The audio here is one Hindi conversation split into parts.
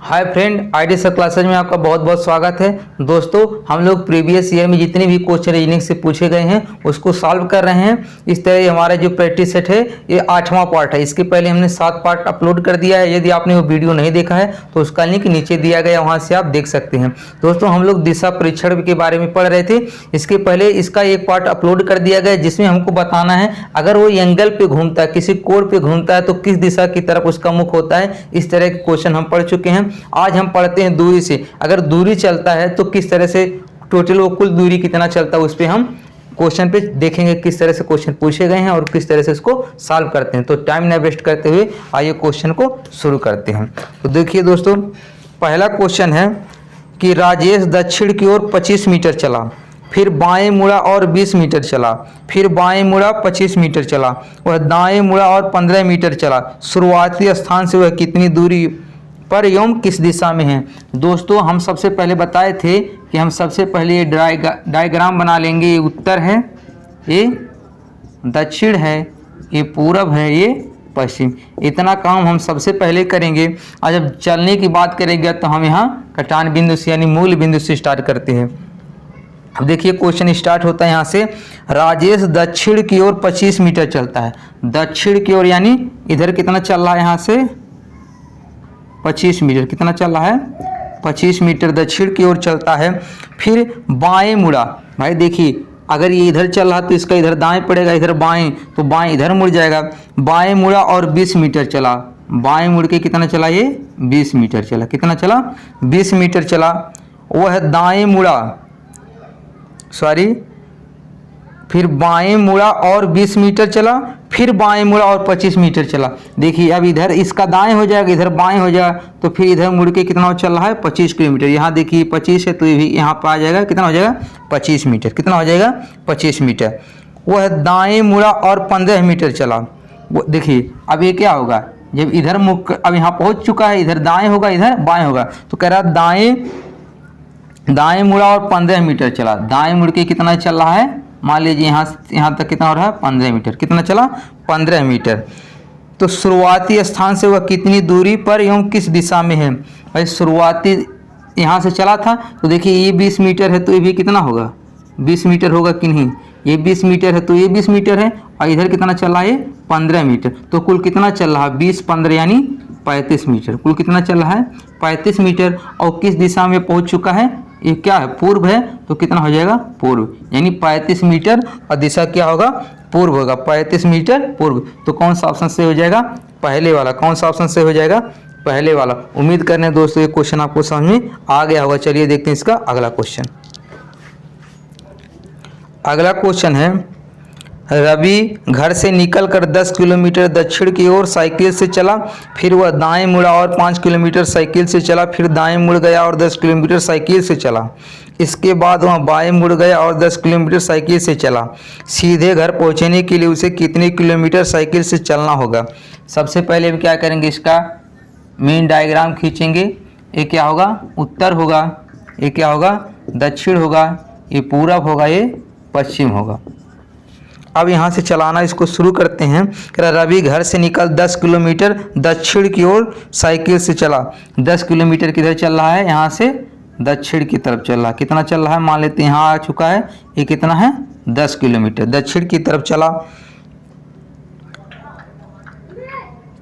Hi friend, ID sir classes में आपका बहुत बहुत स्वागत है। दोस्तों, हम लोग प्रीवियस ईयर में जितने भी क्वेश्चन रीजनिंग से पूछे गए हैं उसको सॉल्व कर रहे हैं। इस तरह हमारा जो प्रैक्टिस सेट है ये 8वां पार्ट है। इसके पहले हमने 7 पार्ट अपलोड कर दिया है। यदि आपने वो वीडियो नहीं देखा है तो उसका लिंक नीचे दिया गया, वहाँ से आप देख सकते हैं। दोस्तों, हम लोग दिशा परीक्षण के बारे में पढ़ रहे थे। इसके पहले इसका एक पार्ट अपलोड कर दिया गया जिसमें हमको बताना है अगर वो एंगल पे घूमता है, किसी कोण पे घूमता है तो किस दिशा की तरफ उसका मुख होता है। इस तरह के क्वेश्चन हम पढ़ चुके हैं। आज हम पढ़ते हैं दूरी से। अगर दूरी चलता है तो किस तरह से टोटल वो कुल दूरी कितना चलता है उस पर हम क्वेश्चन पे देखेंगे किस तरह से क्वेश्चन पूछे गए हैं और किस तरह से इसको सॉल्व करते हैं। तो टाइम न वेस्ट करते हुए आइए क्वेश्चन को शुरू करते हैं। तो देखिए दोस्तों, पहला क्वेश्चन है कि राजेश दक्षिण की ओर 25 मीटर चला, फिर बाएं मुड़ा और 20 मीटर चला, फिर बाएं मुड़ा 25 मीटर चला, वह दाएं मुड़ा और 15 मीटर चला। शुरुआती स्थान से वह कितनी दूरी पर एवं किस दिशा में है। दोस्तों, हम सबसे पहले बताए थे कि हम सबसे पहले ये डायग्राम बना लेंगे। ये उत्तर है, ये दक्षिण है, ये पूरब है, ये पश्चिम। इतना काम हम सबसे पहले करेंगे। और जब चलने की बात करेंगे तो हम यहाँ कटान बिंदु से यानी मूल बिंदु से स्टार्ट करते हैं। अब देखिए क्वेश्चन स्टार्ट होता है यहाँ से। राजेश दक्षिण की ओर 25 मीटर चलता है। दक्षिण की ओर यानी इधर कितना चल रहा है, यहाँ से 25 मीटर कितना चल रहा है, 25 मीटर दक्षिण की ओर चलता है। फिर बाएं मुड़ा। भाई देखिए, अगर ये इधर चल रहा तो इसका इधर दाएं पड़ेगा, इधर बाएं तो बाएं इधर मुड़ जाएगा। बाएं मुड़ा और 20 मीटर चला। बाएं मुड़ के कितना चला, ये 20 मीटर चला। कितना चला, 20 मीटर चला। वह दाएं मुड़ा, फिर बाएं मुड़ा और 20 मीटर चला, फिर बाएं मुड़ा और 25 मीटर चला। देखिए अब इधर इसका दाएं हो जाएगा, इधर बाएं हो जाएगा, तो फिर इधर मुड़ के कितना चल रहा है, 25 किलोमीटर। यहाँ देखिए 25 है तो ये भी यहाँ पर आ जाएगा, कितना हो जाएगा, 25 मीटर। कितना हो जाएगा, 25 मीटर। वह दाएं मुड़ा और 15 मीटर चला। वो देखिए अब ये क्या होगा, जब इधर मुख अब यहाँ पहुँच चुका है, इधर दाएँ होगा, इधर बाएँ होगा, तो कह रहा दाएं मुड़ा और 15 मीटर चला। दाएं मुड़ के कितना चल रहा है, मान लीजिए यहाँ तक कितना हो रहा है, 15 मीटर। कितना चला, 15 मीटर। तो शुरुआती स्थान से वह कितनी दूरी पर एवं किस दिशा में है। भाई शुरुआती यहाँ से चला था तो देखिए ये 20 मीटर है तो ये भी कितना होगा, 20 मीटर होगा कि नहीं। ये 20 मीटर है तो ये 20 मीटर है, और इधर कितना चल रहा है, 15 मीटर। तो कुल कितना चल रहा है, 20 15 यानी 35 मीटर। कुल कितना चल रहा है, 35 मीटर। और किस दिशा में पहुँच चुका है, ये क्या है, पूर्व है, तो कितना हो जाएगा, पूर्व। यानी 35 मीटर और दिशा क्या होगा, पूर्व होगा। 35 मीटर पूर्व। तो कौन सा ऑप्शन से हो जाएगा, पहले वाला। कौन सा ऑप्शन से हो जाएगा, पहले वाला। उम्मीद करने हैं दोस्तों ये क्वेश्चन आपको समझ में आ गया होगा। चलिए देखते हैं इसका अगला क्वेश्चन। अगला क्वेश्चन है, रवि घर से निकलकर 10 किलोमीटर दक्षिण की ओर साइकिल से चला, फिर वह दाएं मुड़ा और 5 किलोमीटर साइकिल से चला, फिर दाएं मुड़ गया और 10 किलोमीटर साइकिल से चला। इसके बाद वह बाएं मुड़ गया और 10 किलोमीटर साइकिल से चला। सीधे घर पहुंचने के लिए उसे कितने किलोमीटर साइकिल से चलना होगा। सबसे पहले हम क्या करेंगे, इसका मेन डायग्राम खींचेंगे। ये क्या होगा, उत्तर होगा, ये क्या होगा, दक्षिण होगा, ये पूरब होगा, ये पश्चिम होगा। अब यहाँ से चलाना इसको शुरू करते हैं। कह रहा रवि घर से निकल 10 किलोमीटर दक्षिण की ओर साइकिल से चला। 10 किलोमीटर किधर चल रहा है, यहाँ से दक्षिण की तरफ चल रहा है। कितना चल रहा है, मान लेते हैं यहाँ आ चुका है, ये कितना है, 10 किलोमीटर दक्षिण की तरफ चला।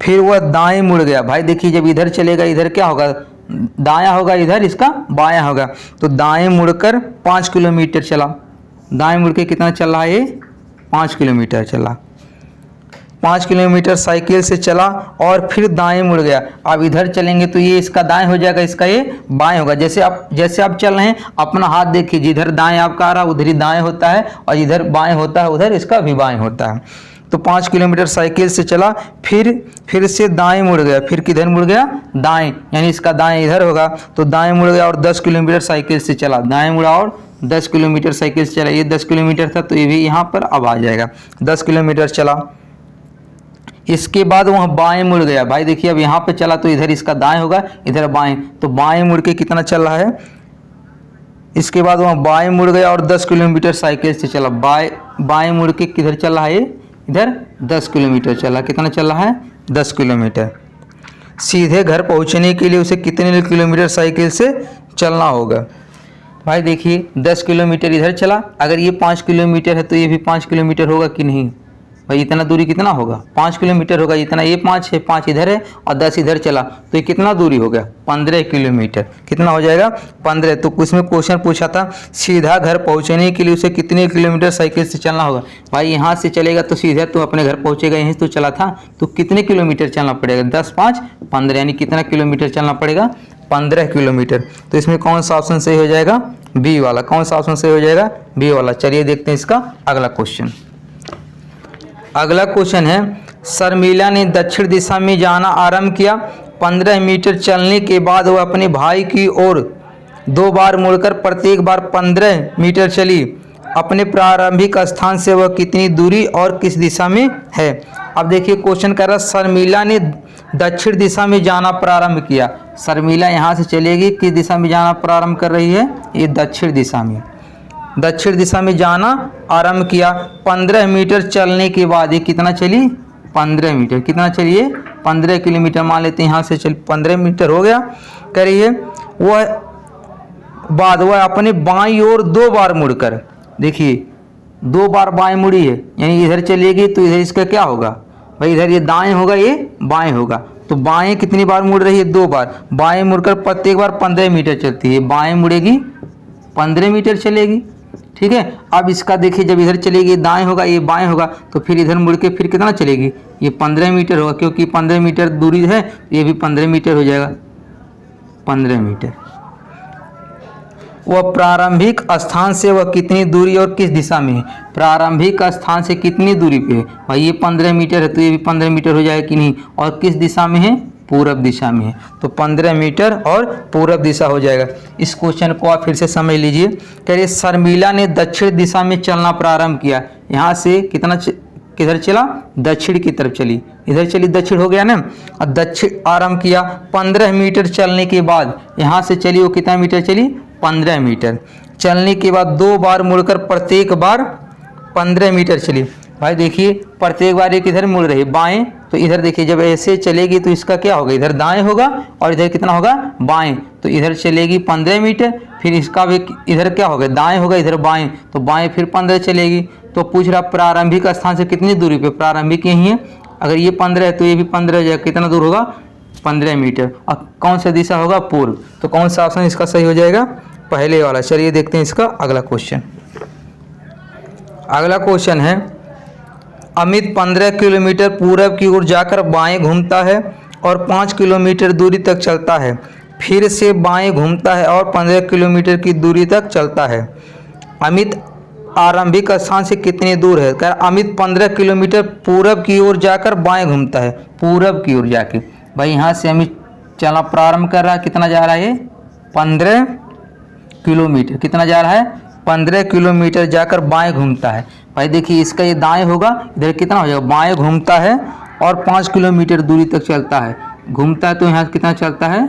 फिर वह दाएं मुड़ गया। भाई देखिए जब इधर चलेगा इधर क्या होगा, दायां होगा, इधर इसका बायां होगा। तो दाएं मुड़कर 5 किलोमीटर चला। दाएं मुड़ के कितना चल रहा है, ये 5 किलोमीटर चला। 5 किलोमीटर साइकिल से चला और फिर दाएं मुड़ गया। अब इधर चलेंगे तो ये इसका दाएं हो जाएगा, इसका ये बाएं होगा। जैसे आप चल रहे हैं, अपना हाथ देखिए, जिधर दाएं आपका आ रहा है उधर ही दाएं होता है, और इधर बाएं होता है उधर इसका भी बाएं होता है। तो 5 किलोमीटर साइकिल से चला, फिर से दाएं मुड़ गया। फिर किधर मुड़ गया, दाएं, यानी इसका दाएं इधर होगा। तो दाएं मुड़ गया और 10 किलोमीटर साइकिल से चला। दाएं मुड़ा और 10 किलोमीटर साइकिल से चला। ये 10 किलोमीटर था तो ये भी यहाँ पर अब आ जाएगा। 10 किलोमीटर चला। इसके बाद वह बाएं मुड़ गया। भाई देखिए अब यहाँ पे चला तो इधर इसका दाएं होगा, इधर बाएं, तो बाएं मुड़ के कितना चल रहा है। इसके बाद वह बाएं मुड़ गया और 10 किलोमीटर साइकिल से चला। बाएं मुड़ के किधर चल रहा है, इधर 10 किलोमीटर चला। कितना चल रहा है, 10 किलोमीटर। सीधे घर पहुंचने के लिए उसे कितने किलोमीटर साइकिल से चलना होगा। भाई देखिए 10 किलोमीटर इधर चला, अगर ये 5 किलोमीटर है तो ये भी 5 किलोमीटर होगा कि नहीं। भाई इतना दूरी कितना होगा, 5 किलोमीटर होगा। इतना ये 5 है, 5 इधर है और 10 इधर चला, तो ये कितना दूरी हो गया, 15 किलोमीटर। कितना हो जाएगा, 15। तो उसमें क्वेश्चन पूछा था सीधा घर पहुंचने के लिए उसे कितने किलोमीटर साइकिल से चलना होगा। भाई यहाँ से चलेगा तो सीधा तो अपने घर पहुंचेगा, यहीं तो चला था, तो कितने किलोमीटर चलना पड़ेगा, 10 5 15, यानी कितना किलोमीटर चलना पड़ेगा, 15 किलोमीटर। तो इसमें कौन सा ऑप्शन सही हो जाएगा, बी वाला। कौन सा ऑप्शन सही हो जाएगा, बी वाला। चलिए देखते हैं इसका अगला क्वेश्चन। अगला क्वेश्चन है शर्मिला ने दक्षिण दिशा में जाना आरंभ किया। 15 मीटर चलने के बाद वह अपने भाई की ओर 2 बार मुड़कर प्रत्येक बार 15 मीटर चली। अपने प्रारंभिक स्थान से वह कितनी दूरी और किस दिशा में है। अब देखिए क्वेश्चन कह रहा है शर्मिला ने दक्षिण दिशा में जाना प्रारंभ किया। शर्मिला यहाँ से चलेगी, किस दिशा में जाना प्रारंभ कर रही है, ये दक्षिण दिशा में। दक्षिण दिशा में जाना आरंभ किया। 15 मीटर चलने के बाद ये कितना चली, 15 मीटर। कितना चलिए, 15 किलोमीटर मान लेते हैं, यहाँ से चल 15 मीटर हो गया। करिए वह अपने बाईं ओर 2 बार मुड़कर, देखिए 2 बार बाएं मुड़ी है, यानी इधर चलेगी तो इधर इसका क्या होगा, भाई इधर ये दाएं होगा, ये बाएं होगा। तो बाएं कितनी बार मुड़ रही है, 2 बार। बाएं मुड़कर प्रत्येक बार 15 मीटर चलती है। बाएं मुड़ेगी 15 मीटर चलेगी, ठीक है। अब इसका देखिए जब इधर चलेगी दाएं होगा, ये बाएं होगा, तो फिर इधर मुड़ के फिर कितना चलेगी, ये 15 मीटर होगा, क्योंकि 15 मीटर दूरी है, ये भी 15 मीटर हो जाएगा, 15 मीटर। वह प्रारंभिक स्थान से वह कितनी दूरी और किस दिशा में है। प्रारंभिक स्थान से कितनी दूरी पे है, भाई ये 15 मीटर है, तो ये भी 15 मीटर हो जाएगा कि नहीं, और किस दिशा में है, पूरब दिशा में है, तो 15 मीटर और पूरब दिशा हो जाएगा। इस क्वेश्चन को आप फिर से समझ लीजिए। कह रहे शर्मिला ने दक्षिण दिशा में चलना प्रारंभ किया। यहाँ से कितना किधर चला, दक्षिण की तरफ चली, इधर चली, दक्षिण हो गया ना, और दक्षिण आरंभ किया। 15 मीटर चलने के बाद यहाँ से चली, वो कितना मीटर चली, 15 मीटर। चलने के बाद 2 बार मुड़कर प्रत्येक बार 15 मीटर चली। भाई देखिए प्रत्येक बार एक इधर मुड़ रही है बाएं, तो इधर देखिए जब ऐसे चलेगी तो इसका क्या होगा, इधर दाएं होगा और इधर कितना होगा, बाएं। तो इधर चलेगी 15 मीटर, फिर इसका भी इधर क्या होगा, दाएं होगा, इधर बाएं, तो बाएं फिर 15 चलेगी। तो पूछ रहा प्रारंभिक स्थान से कितनी दूरी पे, प्रारंभिक यही है, अगर ये 15 है तो ये भी 15 हो जाएगा, कितना दूर होगा, 15 मीटर। और कौन सा दिशा होगा, पूर्व। तो कौन सा ऑप्शन इसका सही हो जाएगा, पहले वाला। चलिए देखते हैं इसका अगला क्वेश्चन। अगला क्वेश्चन है अमित 15 किलोमीटर पूरब की ओर जाकर बाएं घूमता है और 5 किलोमीटर दूरी तक चलता है, फिर से बाएं घूमता है और 15 किलोमीटर की दूरी तक चलता है। अमित आरंभिक स्थान से कितनी दूर है, कह अमित 15 किलोमीटर पूरब की ओर जाकर बाएं घूमता है, पूरब की ओर जाके। भाई यहाँ से अमित चलना प्रारंभ कर रहा है, कितना जा रहा है, 15 किलोमीटर। कितना जा रहा है, 15 किलोमीटर जाकर बाएं घूमता है। भाई देखिए इसका ये दाएं होगा, इधर कितना हो जाएगा, बाएं घूमता है और 5 किलोमीटर दूरी तक चलता है। घूमता है तो यहाँ कितना चलता है,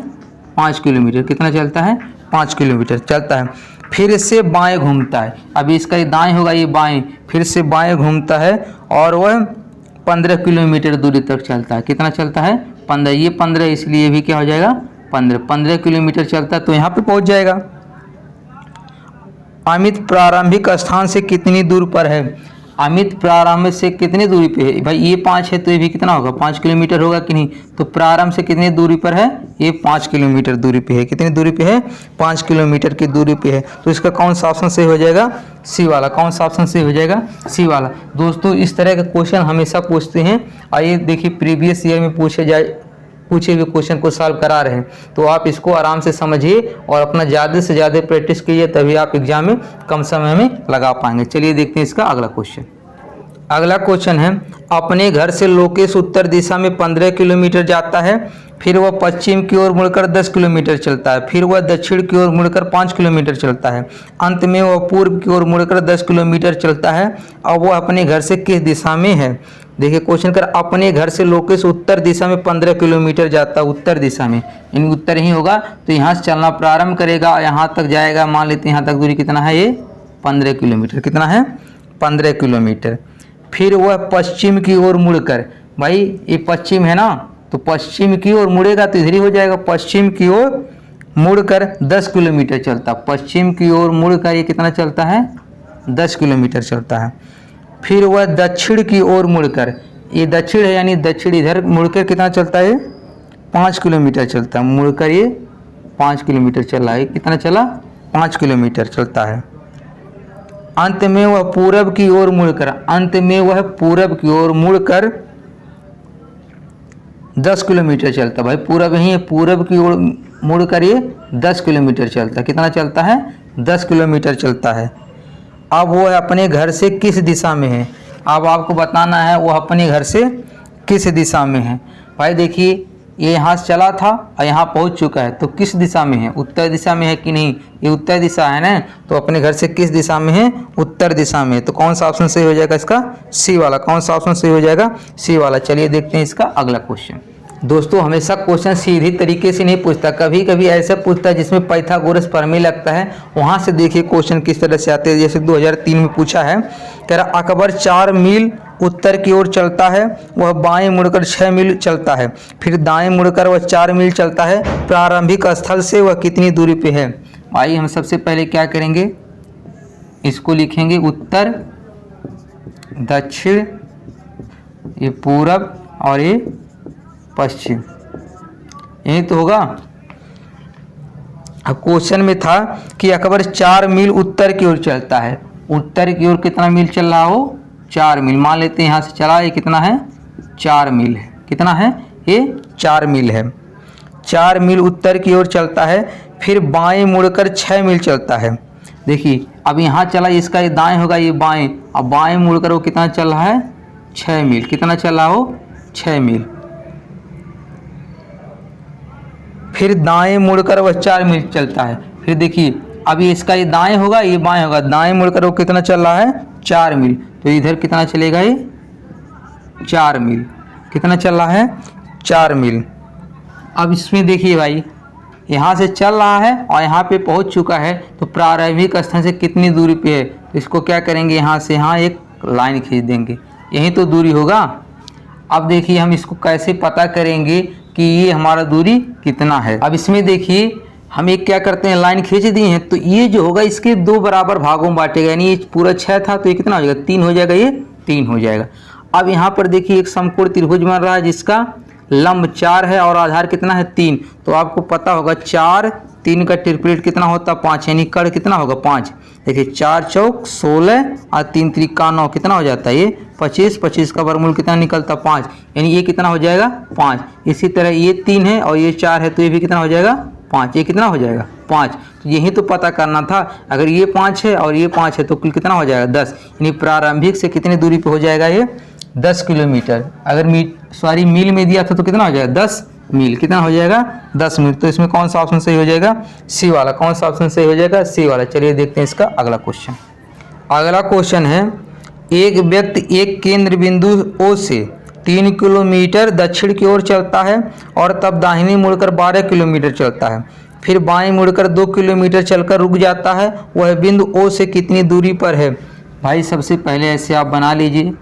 5 किलोमीटर। कितना चलता है, 5 किलोमीटर चलता है। फिर से बाएं घूमता है, अभी इसका ये दाएं होगा, ये बाएं, फिर से बाएं घूमता है और वह 15 किलोमीटर दूरी तक चलता है। कितना चलता है, 15। ये 15 इसलिए भी क्या हो जाएगा, 15 किलोमीटर चलता है, तो यहाँ पे पहुँच जाएगा। अमित प्रारंभिक स्थान से कितनी दूर पर है, अमित प्रारंभ से कितनी दूरी पे है, भाई ये 5 है तो ये भी कितना होगा, 5 किलोमीटर होगा कि नहीं। तो प्रारंभ से कितनी दूरी पर है, ये 5 किलोमीटर दूरी पे है। कितनी दूरी पे है, 5 किलोमीटर की दूरी पे है। तो इसका कौन सा ऑप्शन सही हो जाएगा, सी वाला। कौन सा ऑप्शन सही हो जाएगा, सी वाला। दोस्तों इस तरह के क्वेश्चन हमेशा पूछते हैं। आइए देखिए प्रीवियस ईयर में पूछे हुए क्वेश्चन को सॉल्व करा रहे हैं, तो आप इसको आराम से समझिए और अपना ज़्यादा से ज़्यादा प्रैक्टिस कीजिए, तभी आप एग्जाम में कम समय में लगा पाएंगे। चलिए देखते हैं इसका अगला क्वेश्चन। अगला क्वेश्चन है अपने घर से लोकेश उत्तर दिशा में 15 किलोमीटर जाता है, फिर वह पश्चिम की ओर मुड़कर 10 किलोमीटर चलता है, फिर वह दक्षिण की ओर मुड़कर 5 किलोमीटर चलता है, अंत में वह पूर्व की ओर मुड़कर 10 किलोमीटर चलता है। अब वह अपने घर से किस दिशा में है। देखिए क्वेश्चन कर अपने घर से लोकेश उत्तर दिशा में 15 किलोमीटर जाता है, उत्तर दिशा में, यानी उत्तर ही होगा, तो यहाँ से चलना प्रारंभ करेगा, यहाँ तक जाएगा। मान लेते हैं यहाँ तक दूरी कितना है, ये 15 किलोमीटर। कितना है, 15 किलोमीटर। फिर वह पश्चिम की ओर मुड़कर, भाई ये पश्चिम है ना, तो पश्चिम की ओर मुड़ेगा तो इधर ही हो जाएगा। पश्चिम की ओर मुड़कर 10 किलोमीटर चलता, पश्चिम की ओर मुड़कर ये कितना चलता है, 10 किलोमीटर चलता है। फिर वह दक्षिण की ओर मुड़कर, ये दक्षिण है यानी दक्षिण इधर मुड़कर कितना चलता है, 5 किलोमीटर चलता है। मुड़कर ये 5 किलोमीटर चला है, कितना चला, 5 किलोमीटर चलता है। अंत में वह पूरब की ओर मुड़कर, अंत में वह पूरब की ओर मुड़कर 10 किलोमीटर चलता। भाई पूरब ही है, पूरब की ओर मुड़कर ये 10 किलोमीटर चलता है। कितना चलता है, 10 किलोमीटर चलता है। अब वह अपने घर से किस दिशा में है, अब आपको बताना है वह अपने घर से किस दिशा में है। भाई देखिए ये यहाँ से चला था और यहाँ पहुँच चुका है, तो किस दिशा में है, उत्तर दिशा में है कि नहीं, ये उत्तर दिशा है ना, तो अपने घर से किस दिशा में है, उत्तर दिशा में। तो कौन सा ऑप्शन सही हो जाएगा इसका, सी वाला। कौन सा ऑप्शन सही हो जाएगा, सी वाला। चलिए देखते हैं इसका अगला क्वेश्चन। दोस्तों हमेशा क्वेश्चन सीधी तरीके से नहीं पूछता, कभी कभी ऐसे पूछता है जिसमें पाइथागोरस प्रमेय लगता है। वहाँ से देखिए क्वेश्चन किस तरह से आते हैं। जैसे 2003 में पूछा है, कह रहा अकबर 4 मील उत्तर की ओर चलता है, वह बाएं मुड़कर 6 मील चलता है, फिर दाएं मुड़कर वह 4 मील चलता है, प्रारंभिक स्थल से वह कितनी दूरी पे है। आइए हम सबसे पहले क्या करेंगे, इसको लिखेंगे उत्तर, दक्षिण, ये पूरब और ये पश्चिम, यही तो होगा। अब क्वेश्चन में था कि अकबर 4 मील उत्तर की ओर चलता है, उत्तर की ओर कितना मील चल रहा हो, 4 मील। मान लेते हैं यहाँ से चला, ये कितना है, 4 मील है। कितना है, ये 4 मील है। 4 मील उत्तर की ओर चलता है, फिर बाएं मुड़कर 6 मील चलता है। देखिए अब यहाँ चला, इसका ये दाएं होगा, ये बाएं, अब बाएं मुड़कर वो कितना चल रहा है, 6 मील। कितना चल रहा हो, 6 मील। फिर दाएं मुड़कर वह 4 मील चलता है। फिर देखिए अब ये इसका ये दाएं होगा, ये बाएं होगा, दाएं मुड़कर वो कितना चल रहा है, 4 मील। तो इधर कितना चलेगा, ये 4 मील। कितना चल रहा है, 4 मील। अब इसमें देखिए भाई यहाँ से चल रहा है और यहाँ पे पहुँच चुका है, तो प्रारंभिक स्थल से कितनी दूरी पे है, तो इसको क्या करेंगे, यहाँ से यहाँ एक लाइन खींच देंगे, यही तो दूरी होगा। अब देखिए हम इसको कैसे पता करेंगे कि ये हमारा दूरी कितना है। अब इसमें देखिए हम एक क्या करते हैं, लाइन खींच दी है, तो ये जो होगा इसके 2 बराबर भागों में बांटेगा, यानी ये पूरा 6 था तो ये कितना हो जाएगा, 3 हो जाएगा, ये 3 हो जाएगा। अब यहाँ पर देखिए एक समकोण त्रिभुज बन रहा है जिसका लंब 4 है और आधार कितना है, 3। तो आपको पता होगा 4 3 का ट्रिपलेट कितना होता है, 5, यानी कड़ कितना होगा, 5। देखिए 4 चौक 16 और 3 त्रिका 9, कितना हो जाता है, ये 25। 25 का वर्गमूल कितना निकलता, 5, यानी ये कितना हो जाएगा, 5। इसी तरह ये 3 है और ये 4 है, तो ये भी कितना हो जाएगा, 5। ये कितना हो जाएगा, 5। तो यही तो पता करना था, अगर ये 5 है और ये 5 है तो कुल कितना हो जाएगा, 10। यानी प्रारंभिक से कितनी दूरी पे हो जाएगा, ये 10 किलोमीटर। अगर मील में दिया था तो कितना हो जाएगा, 10 मील। कितना हो जाएगा, 10 मील। तो इसमें कौन सा ऑप्शन सही हो जाएगा, सी वाला। कौन सा ऑप्शन सही हो जाएगा, सी वाला। चलिए देखते हैं इसका अगला क्वेश्चन। अगला क्वेश्चन है, एक व्यक्ति एक केंद्र बिंदु ओ से 3 किलोमीटर दक्षिण की ओर चलता है और तब दाहिनी मुड़कर 12 किलोमीटर चलता है, फिर बाएं मुड़कर 2 किलोमीटर चलकर रुक जाता है, वह बिंदु ओ से कितनी दूरी पर है। भाई सबसे पहले ऐसे आप बना लीजिए,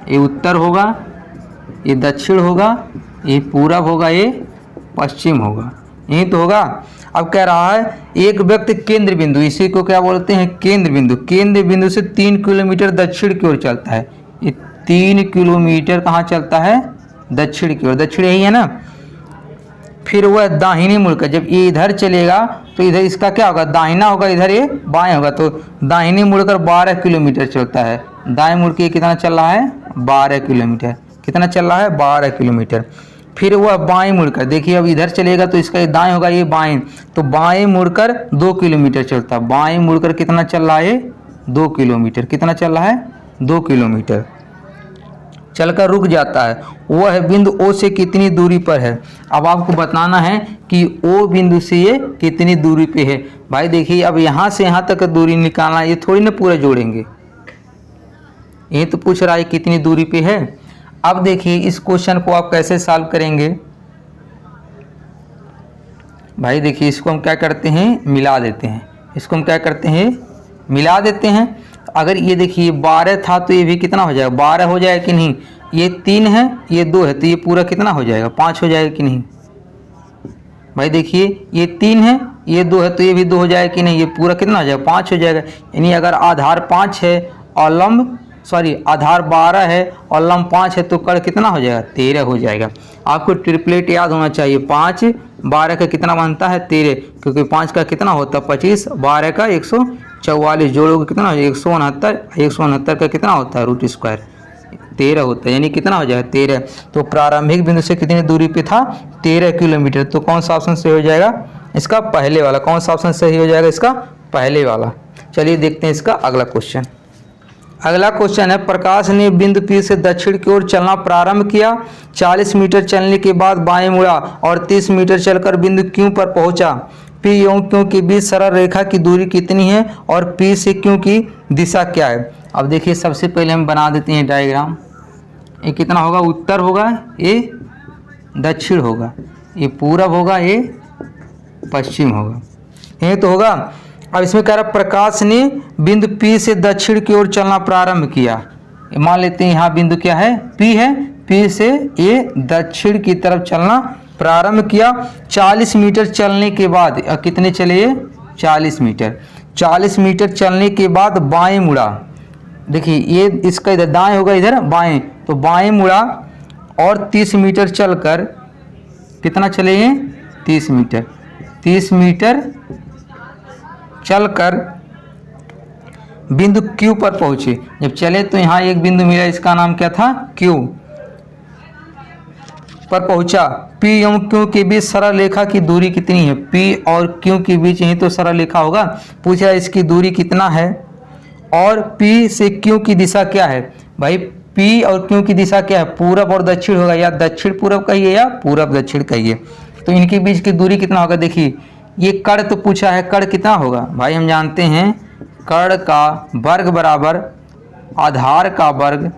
ये उत्तर होगा, ये दक्षिण होगा, ये पूरब होगा, ये पश्चिम होगा, यही तो होगा। अब कह रहा है एक व्यक्ति केंद्र बिंदु, इसी को क्या बोलते हैं, केंद्र बिंदु। केंद्र बिंदु से 3 किलोमीटर दक्षिण की ओर चलता है। ये 3 किलोमीटर कहाँ चलता है, दक्षिण की ओर। दक्षिण यही है ना। फिर वह दाहिनी मुड़कर, जब ये इधर चलेगा तो इधर इसका क्या होगा, दाहिना होगा, इधर ये बाएं होगा, तो दाहिनी मुड़कर 12 किलोमीटर चलता है। दाएं मुड़ के कितना चल रहा है, 12 किलोमीटर। कितना चल रहा है, 12 किलोमीटर। फिर वह बाएं मुड़कर, देखिए अब इधर चलेगा तो इसका ये दाएं होगा, ये बाएं, तो बाएं मुड़कर 2 किलोमीटर चलता है। बाएं मुड़कर कितना चल रहा है, 2 किलोमीटर। कितना चल रहा है, 2 किलोमीटर चलकर रुक जाता है, वह बिंदु ओ से कितनी दूरी पर है। अब आपको बताना है कि ओ बिंदु से ये कितनी दूरी पे है। भाई देखिए अब यहाँ से यहाँ तक दूरी निकालना है, ये थोड़ी ना पूरा जोड़ेंगे, ये तो पूछ रहा है कितनी दूरी पे है। अब देखिए इस क्वेश्चन को आप कैसे सॉल्व करेंगे। भाई देखिए इसको हम क्या करते हैं, मिला देते हैं। इसको हम क्या करते हैं, मिला देते हैं। अगर ये देखिए 12 था तो ये भी कितना हो जाएगा, 12 हो जाएगा कि नहीं। ये 3 है, ये 2 है, तो ये पूरा कितना हो जाएगा, 5 हो जाएगा कि नहीं। भाई देखिए ये 3 है, ये 2 है, तो ये भी 2 हो जाएगा कि नहीं। ये पूरा कितना हो जाएगा, 5 हो जाएगा। यानी अगर आधार 5 है और लंब आधार 12 है और लंब 5 है तो कड़ कितना हो जाएगा, 13 हो जाएगा। आपको ट्रिपलेट याद होना चाहिए। 5 12 का कितना बनता है, 13, क्योंकि 5 का कितना होता है 25, 12 का 144, जोड़ोगे कितना हो जाएगा 169, 169 का कितना होता है रूट स्क्वायर 13 होता है, यानी कितना हो जाएगा 13। तो प्रारंभिक बिंदु से कितनी दूरी पे था, 13 किलोमीटर। तो कौन सा ऑप्शन सही हो जाएगा, इसका पहले वाला। कौन सा ऑप्शन सही हो जाएगा, इसका पहले वाला। चलिए देखते हैं इसका अगला क्वेश्चन। अगला क्वेश्चन है, प्रकाश ने बिंदु P से दक्षिण की ओर चलना प्रारंभ किया। 40 मीटर चलने के बाद बाएं मुड़ा और 30 मीटर चलकर बिंदु Q पर पहुंचा। P एवं Q के बीच सरल रेखा की दूरी कितनी है और P से Q की दिशा क्या है। अब देखिए सबसे पहले हम बना देते हैं डायग्राम। ये कितना होगा, उत्तर होगा, ये दक्षिण होगा, ये पूरब होगा, ये पश्चिम होगा, ये तो होगा। अब इसमें कह रहा प्रकाश ने बिंदु P से दक्षिण की ओर चलना प्रारंभ किया। मान लेते हैं यहाँ बिंदु क्या है, P है, P से ये दक्षिण की तरफ चलना प्रारंभ किया। 40 मीटर चलने के बाद, कितने चले ये 40 मीटर, 40 मीटर चलने के बाद बाएं मुड़ा। देखिए ये इसका इधर दाएं होगा, इधर बाएं, तो बाएं मुड़ा और 30 मीटर चलकर कितना चले ये 30 मीटर, 30 मीटर चलकर बिंदु Q पर पहुंचे। जब चले तो यहाँ एक बिंदु मिला, इसका नाम क्या था, Q पर पहुंचा। P एवं Q के बीच सरल रेखा की दूरी कितनी है, P और Q के बीच यही तो सरल रेखा होगा। पूछा इसकी दूरी कितना है और P से Q की दिशा क्या है। भाई P और Q की दिशा क्या है, पूरब और दक्षिण होगा, या दक्षिण पूरब कहिए या पूरब दक्षिण कहिए। तो इनके बीच की दूरी कितना होगा, देखिए ये कड़ तो पूछा है, कड़ कितना होगा। भाई हम जानते हैं कड़ का वर्ग बराबर आधार का वर्ग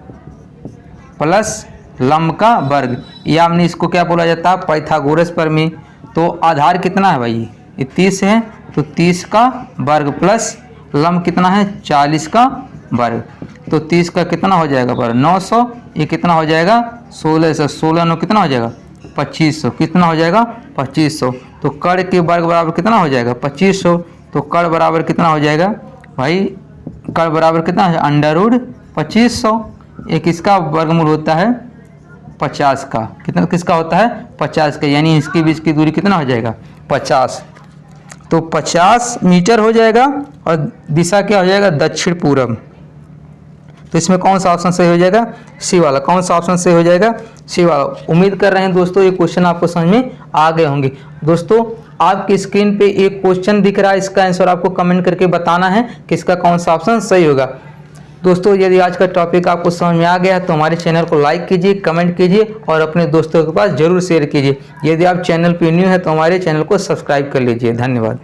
प्लस लंब का वर्ग, या हमने इसको क्या बोला जाता है, पाइथागोरस प्रमेय। तो आधार कितना है भाई, ये 30 है, तो 30 का वर्ग प्लस लंब कितना है 40 का वर्ग। तो 30 का कितना हो जाएगा वर्ग 900, ये कितना हो जाएगा 1600, 16 9 कितना हो जाएगा 2500, कितना हो जाएगा 2500। तो कड़ के वर्ग बराबर कितना हो जाएगा 2500। तो कड़ बराबर कितना हो जाएगा भाई, कड़ बराबर कितना है अंडर रूट 2500। एक इसका वर्गमूल होता है 50 का, कितना किसका होता है 50 का, यानी इसके बीच की दूरी कितना हो जाएगा 50। तो 50 मीटर हो जाएगा और दिशा क्या हो जाएगा दक्षिण पूरब। तो इसमें कौन सा ऑप्शन सही हो जाएगा, सी वाला। कौन सा ऑप्शन सही हो जाएगा, सी वाला। उम्मीद कर रहे हैं दोस्तों ये क्वेश्चन आपको समझ में आ गए होंगे। दोस्तों आपकी स्क्रीन पे एक क्वेश्चन दिख रहा है, इसका आंसर आपको कमेंट करके बताना है कि इसका कौन सा ऑप्शन सही होगा। दोस्तों यदि आज का टॉपिक आपको समझ में आ गया तो हमारे चैनल को लाइक कीजिए, कमेंट कीजिए और अपने दोस्तों के पास जरूर शेयर कीजिए। यदि आप चैनल पर न्यू है तो हमारे चैनल को सब्सक्राइब कर लीजिए। धन्यवाद।